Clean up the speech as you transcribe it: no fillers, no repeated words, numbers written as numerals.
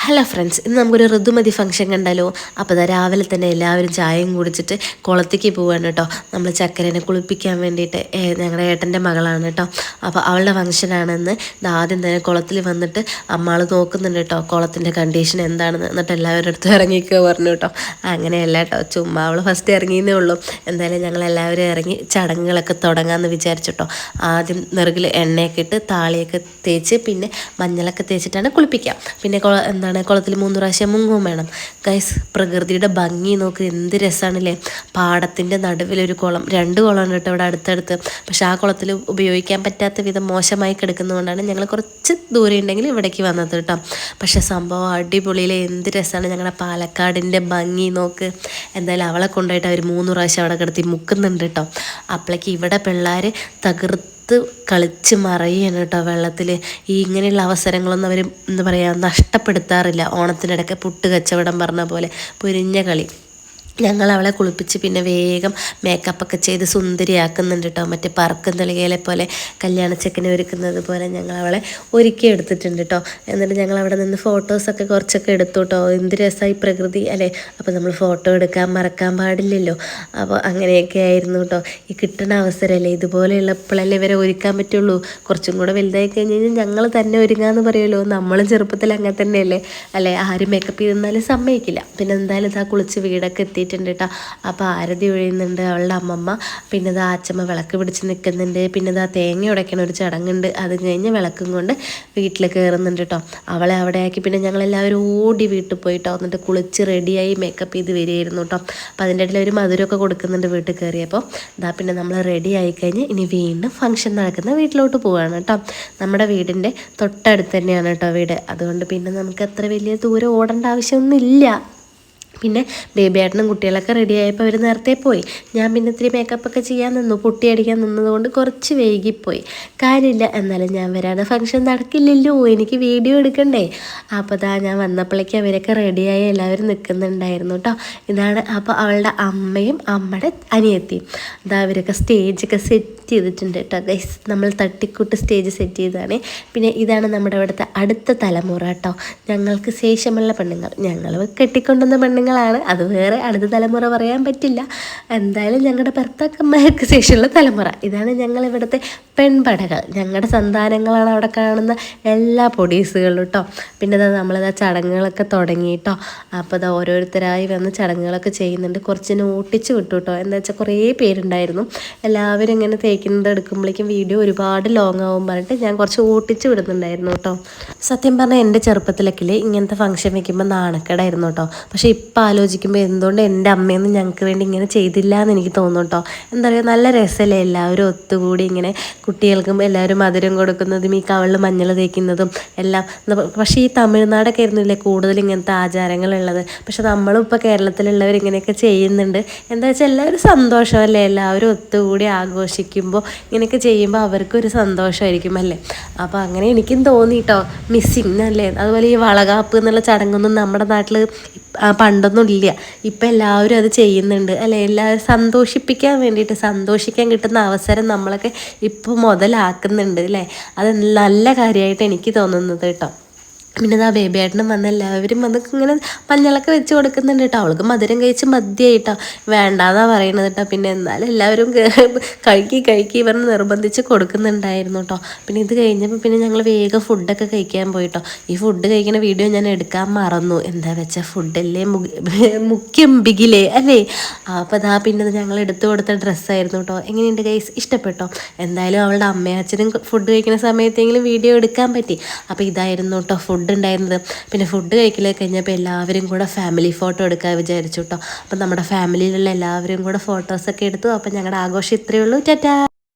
Hello friends, ഇന്ന് നമുക്കൊരു ഋതുമതി function കണ്ടാലോ. അപ്പോൾ അതാ രാവിലെ തന്നെ എല്ലാവരും ചായയും കുടിച്ചിട്ട് കുളത്തേക്ക് പോവാണ് കേട്ടോ. നമ്മൾ ചക്കരേനെ കുളിപ്പിക്കാൻ വേണ്ടിയിട്ട് ഞങ്ങളുടെ ഏട്ടൻ്റെ മകളാണ് കേട്ടോ. അപ്പോൾ അവളുടെ ഫംഗ്ഷനാണെന്ന് ആദ്യം തന്നെ കുളത്തിൽ വന്നിട്ട് അമ്മാൾ നോക്കുന്നുണ്ട് കേട്ടോ, കുളത്തിൻ്റെ കണ്ടീഷൻ എന്താണെന്ന്. എന്നിട്ട് എല്ലാവരുടെ അടുത്തും ഇറങ്ങിക്കുക പറഞ്ഞു കേട്ടോ. അങ്ങനെയല്ല കേട്ടോ, ചുമ്മാ അവൾ ഫസ്റ്റ് ഇറങ്ങിയെന്നേ ഉള്ളൂ. എന്തായാലും ഞങ്ങളെല്ലാവരും ഇറങ്ങി ചടങ്ങുകളൊക്കെ തുടങ്ങാമെന്ന് വിചാരിച്ചിട്ടോ. ആദ്യം നെറുകിൽ എണ്ണയൊക്കെ ഇട്ട് താളിയൊക്കെ തേച്ച് പിന്നെ മഞ്ഞളൊക്കെ തേച്ചിട്ടാണ് കുളിപ്പിക്കുക. പിന്നെ കുളത്തിൽ 3 പ്രാവശ്യം മുങ്ങും വേണം. ഗൈസ്, പ്രകൃതിയുടെ ഭംഗി നോക്ക്, എന്ത് രസമാണല്ലേ. പാടത്തിൻ്റെ നടുവിലൊരു കുളം, 2 കുളമാണ് കേട്ടോ ഇവിടെ അടുത്തടുത്ത്. പക്ഷെ ആ കുളത്തിൽ ഉപയോഗിക്കാൻ പറ്റാത്ത വിധം മോശമായി കിടക്കുന്നതുകൊണ്ടാണ് ഞങ്ങൾ കുറച്ച് ദൂരെ ഉണ്ടെങ്കിൽ ഇവിടേക്ക് വന്നത് കേട്ടോ. പക്ഷെ സംഭവം അടിപൊളിയിലെ, എന്ത് രസമാണ് ഞങ്ങളുടെ പാലക്കാടിൻ്റെ ഭംഗി നോക്ക്. എന്തായാലും അവളെ കൊണ്ടുപോയിട്ട് അവർ 3 പ്രാവശ്യം അവിടെ കിടത്തി മുക്കുന്നുണ്ട് കേട്ടോ. അപ്പോഴേക്ക് ഇവിടെ പിള്ളേർ കളിച്ച് മറയാണ് കേട്ടോ വെള്ളത്തിൽ. ഇങ്ങനെയുള്ള അവസരങ്ങളൊന്നും അവർ എന്താ പറയുക നഷ്ടപ്പെടുത്താറില്ല. ഓണത്തിനിടയ്ക്ക് പുട്ട് കച്ചവടം പറഞ്ഞ പോലെ പൊരിഞ്ഞ കളി. ഞങ്ങൾ അവളെ കുളിപ്പിച്ച് പിന്നെ വേഗം മേക്കപ്പൊക്കെ ചെയ്ത് സുന്ദരിയാക്കുന്നുണ്ട് കേട്ടോ. മറ്റേ പറക്കും തെളികയിലെ പോലെ കല്യാണച്ചക്കനെ ഒരുക്കുന്നത് പോലെ ഞങ്ങൾ അവളെ ഒരുക്കി എടുത്തിട്ടുണ്ട് കേട്ടോ. എന്നിട്ട് ഞങ്ങൾ അവിടെ നിന്ന് ഫോട്ടോസൊക്കെ കുറച്ചൊക്കെ എടുത്തു കേട്ടോ. എന്ത് രസമായി പ്രകൃതി അല്ലേ. അപ്പോൾ നമ്മൾ ഫോട്ടോ എടുക്കാൻ മറക്കാൻ പാടില്ലല്ലോ. അപ്പോൾ അങ്ങനെയൊക്കെ ആയിരുന്നു കേട്ടോ. ഈ കിട്ടുന്ന അവസരമല്ലേ, ഇതുപോലെയുള്ളപ്പോഴല്ലേ ഇവരെ ഒരുക്കാൻ പറ്റുള്ളൂ. കുറച്ചും കൂടെ വലുതായി കഴിഞ്ഞ് കഴിഞ്ഞാൽ ഞങ്ങൾ തന്നെ ഒരുങ്ങാമെന്ന് പറയുമല്ലോ. നമ്മളും ചെറുപ്പത്തിൽ അങ്ങനെ തന്നെയല്ലേ അല്ലേ. ആരും മേക്കപ്പ് ചെയ്തെന്നാലും സമ്മതിക്കില്ല. പിന്നെ എന്തായാലും ഇതാ കുളിച്ച് വീടൊക്കെ എത്തി കേട്ടോ. അപ്പോൾ ആരതി ഒഴിയുന്നുണ്ട് അവളുടെ അമ്മമ്മ. പിന്നെ ഇതാ അച്ചമ്മ വിളക്ക് പിടിച്ച് നിൽക്കുന്നുണ്ട്. പിന്നെ ഇതാ തേങ്ങ ഉടയ്ക്കണ ഒരു ചടങ്ങുണ്ട്. അത് കഴിഞ്ഞ് വിളക്കും കൊണ്ട് വീട്ടിൽ കയറുന്നുണ്ട് കേട്ടോ. അവളെ അവിടെ ആക്കി പിന്നെ ഞങ്ങളെല്ലാവരും ഓടി വീട്ടിൽ പോയിട്ടോ. എന്നിട്ട് കുളിച്ച് റെഡിയായി മേക്കപ്പ് ചെയ്ത് വരികയായിരുന്നു കേട്ടോ. അപ്പോൾ അതിൻ്റെ ഇടയിൽ ഒരു മധുരമൊക്കെ കൊടുക്കുന്നുണ്ട് വീട്ടിൽ കയറിയപ്പോൾ. ഇതാ പിന്നെ നമ്മൾ റെഡി ആയിക്കഴിഞ്ഞ് ഇനി വീണ്ടും ഫംഗ്ഷൻ നടക്കുന്ന വീട്ടിലോട്ട് പോവുകയാണ് കേട്ടോ. നമ്മുടെ വീടിൻ്റെ തൊട്ടടുത്ത് തന്നെയാണ് കേട്ടോ വീട്. അതുകൊണ്ട് പിന്നെ നമുക്ക് അത്ര വലിയ ദൂരം ഓടേണ്ട ആവശ്യമൊന്നുമില്ല. പിന്നെ ബേബി ഏട്ടനും കുട്ടികളൊക്കെ റെഡി ആയപ്പോൾ അവർ നേരത്തെ പോയി. ഞാൻ പിന്നെ ഇത്തിരി മേക്കപ്പൊക്കെ ചെയ്യാൻ നിന്നു. പുട്ടി അടിക്കാൻ നിന്നതുകൊണ്ട് കുറച്ച് വൈകിപ്പോയി. കാര്യമില്ല, എന്നാലും ഞാൻ വരാതെ ഫംഗ്ഷൻ നടക്കില്ലല്ലോ, എനിക്ക് വീഡിയോ എടുക്കണ്ടേ. അപ്പോൾ അതാ ഞാൻ വന്നപ്പോഴേക്ക് അവരൊക്കെ റെഡിയായി എല്ലാവരും നിൽക്കുന്നുണ്ടായിരുന്നു കേട്ടോ. ഇതാണ് അപ്പോൾ അവളുടെ അമ്മയും അമ്മയുടെ അനിയത്തിയും. അതാ അവരൊക്കെ സ്റ്റേജൊക്കെ സെറ്റ് ചെയ്തിട്ടുണ്ട് കേട്ടോ. ഗൈസ്, നമ്മൾ തട്ടിക്കൂട്ട് സ്റ്റേജ് സെറ്റ് ചെയ്തതാണ്. പിന്നെ ഇതാണ് നമ്മുടെ ഇവിടുത്തെ അടുത്ത തലമുറ കേട്ടോ. ഞങ്ങൾക്ക് ശേഷമുള്ള പെണ്ണുങ്ങൾ, ഞങ്ങൾ കെട്ടിക്കൊണ്ടുവന്ന പെണ്ണുങ്ങളാണ്. അത് വേറെ അടുത്ത തലമുറ പറയാൻ പറ്റില്ല. എന്തായാലും ഞങ്ങളുടെ ഭർത്താക്കന്മാർക്ക് ശേഷമുള്ള തലമുറ. ഇതാണ് ഞങ്ങൾ ഇവിടുത്തെ പെൺപടകൾ. ഞങ്ങളുടെ സന്താനങ്ങളാണ് അവിടെ കാണുന്ന എല്ലാ പൊടീസുകളും കേട്ടോ. പിന്നെ നമ്മളിതാ ചടങ്ങുകളൊക്കെ തുടങ്ങി കേട്ടോ. അപ്പോൾ അത് ഓരോരുത്തരായി വന്ന് ചടങ്ങുകളൊക്കെ ചെയ്യുന്നുണ്ട്. കുറച്ച് നോട്ടിച്ച് വിട്ടു കേട്ടോ. എന്താ വെച്ചാൽ കുറേ പേരുണ്ടായിരുന്നു. എല്ലാവരും ഇങ്ങനെ തേക്കുന്നത് എടുക്കുമ്പോഴേക്കും വീഡിയോ ഒരുപാട് ലോങ് ആവും പറഞ്ഞിട്ട് ഞാൻ കുറച്ച് ഓട്ടിച്ച് വിടുന്നുണ്ടായിരുന്നു കേട്ടോ. സത്യം പറഞ്ഞാൽ എൻ്റെ ചെറുപ്പത്തിലൊക്കെ ഇങ്ങനത്തെ ഫംഗ്ഷൻ വയ്ക്കുമ്പോൾ നാണക്കേടായിരുന്നു കേട്ടോ. പക്ഷേ ഇപ്പം ആലോചിക്കുമ്പോൾ എന്തുകൊണ്ട് എൻ്റെ അമ്മയൊന്നും ഞങ്ങൾക്ക് വേണ്ടി ഇങ്ങനെ ചെയ്തില്ല എന്ന് എനിക്ക് തോന്നും കേട്ടോ. എന്താ പറയുക, നല്ല രസമല്ലേ എല്ലാവരും ഒത്തുകൂടി ഇങ്ങനെ കുട്ടികൾക്കും എല്ലാവരും മധുരം കൊടുക്കുന്നതും ഈ കവളിൽ മഞ്ഞൾ തേക്കുന്നതും എല്ലാം. പക്ഷേ ഈ തമിഴ്നാടൊക്കെ ആയിരുന്നില്ലേ കൂടുതൽ ഇങ്ങനത്തെ ആചാരങ്ങളുള്ളത്. പക്ഷെ നമ്മളും ഇപ്പോൾ കേരളത്തിലുള്ളവർ ഇങ്ങനെയൊക്കെ ചെയ്യുന്നുണ്ട്. എന്താ വെച്ചാൽ എല്ലാവരും സന്തോഷമല്ലേ, എല്ലാവരും ഒത്തുകൂടി ആഘോഷിക്കുമ്പോൾ ഇങ്ങനെയൊക്കെ ചെയ്യുമ്പോൾ അവർക്കൊരു സന്തോഷമായിരിക്കും അല്ലേ. അപ്പോൾ അങ്ങനെ എനിക്കും തോന്നി കേട്ടോ, മിസ്സിങ് അല്ലേ. അതുപോലെ ഈ വളകാപ്പ് എന്നുള്ള ചടങ്ങൊന്നും നമ്മുടെ നാട്ടിൽ പണ്ടൊന്നും ഇല്ല. ഇപ്പം എല്ലാവരും അത് ചെയ്യുന്നുണ്ട് അല്ലേ. എല്ലാവരും സന്തോഷിപ്പിക്കാൻ വേണ്ടിയിട്ട്, സന്തോഷിക്കാൻ കിട്ടുന്ന അവസരം നമ്മളൊക്കെ ഇപ്പോൾ മുതലാക്കുന്നുണ്ട് അല്ലേ. അത് നല്ല കാര്യമായിട്ട് എനിക്ക് തോന്നുന്നത് കേട്ടോ. പിന്നെ ആ ബേബി ഏട്ടനും വന്ന് എല്ലാവരും വന്ന് ഇങ്ങനെ മഞ്ഞളൊക്കെ വെച്ച് കൊടുക്കുന്നുണ്ട് കേട്ടോ. അവൾക്ക് മധുരം കഴിച്ച് മതിയായിട്ടോ, വേണ്ടാന്നാണ് പറയണത് കേട്ടോ. പിന്നെ എന്നാലും എല്ലാവരും കഴിക്കി പറഞ്ഞ് നിർബന്ധിച്ച് കൊടുക്കുന്നുണ്ടായിരുന്നു കേട്ടോ. പിന്നെ ഇത് കഴിഞ്ഞപ്പോൾ പിന്നെ ഞങ്ങൾ വേഗം ഫുഡൊക്കെ കഴിക്കാൻ പോയിട്ടോ. ഈ ഫുഡ് കഴിക്കുന്ന വീഡിയോ ഞാൻ എടുക്കാൻ മറന്നു. എന്താ വെച്ചാൽ ഫുഡല്ലേ മുഖ്യം ബിഗിലേ അല്ലേ. അപ്പോൾ അതാ പിന്നെ ഞങ്ങൾ എടുത്തു കൊടുത്ത ഡ്രസ്സായിരുന്നു കേട്ടോ. എങ്ങനെയുണ്ട് ഗൈസ്, ഇഷ്ടപ്പെട്ടോ? എന്തായാലും അവളുടെ അമ്മയും അച്ഛനും ഫുഡ് കഴിക്കുന്ന സമയത്തെങ്കിലും വീഡിയോ എടുക്കാൻ പറ്റി. അപ്പോൾ ഇതായിരുന്നു കേട്ടോ ഫുഡ് ഉണ്ടായിരുന്നത്. പിന്നെ ഫുഡ് കഴിക്കലൊക്കെ കഴിഞ്ഞപ്പോൾ എല്ലാവരും കൂടെ ഫാമിലി ഫോട്ടോ എടുക്കാൻ വിചാരിച്ചു കേട്ടോ. അപ്പം നമ്മുടെ ഫാമിലിയിലുള്ള എല്ലാവരും കൂടെ ഫോട്ടോസൊക്കെ എടുത്തു. അപ്പം ഞങ്ങളുടെ ആഘോഷം ഇത്രയേ ഉള്ളൂ. ടാറ്റാ.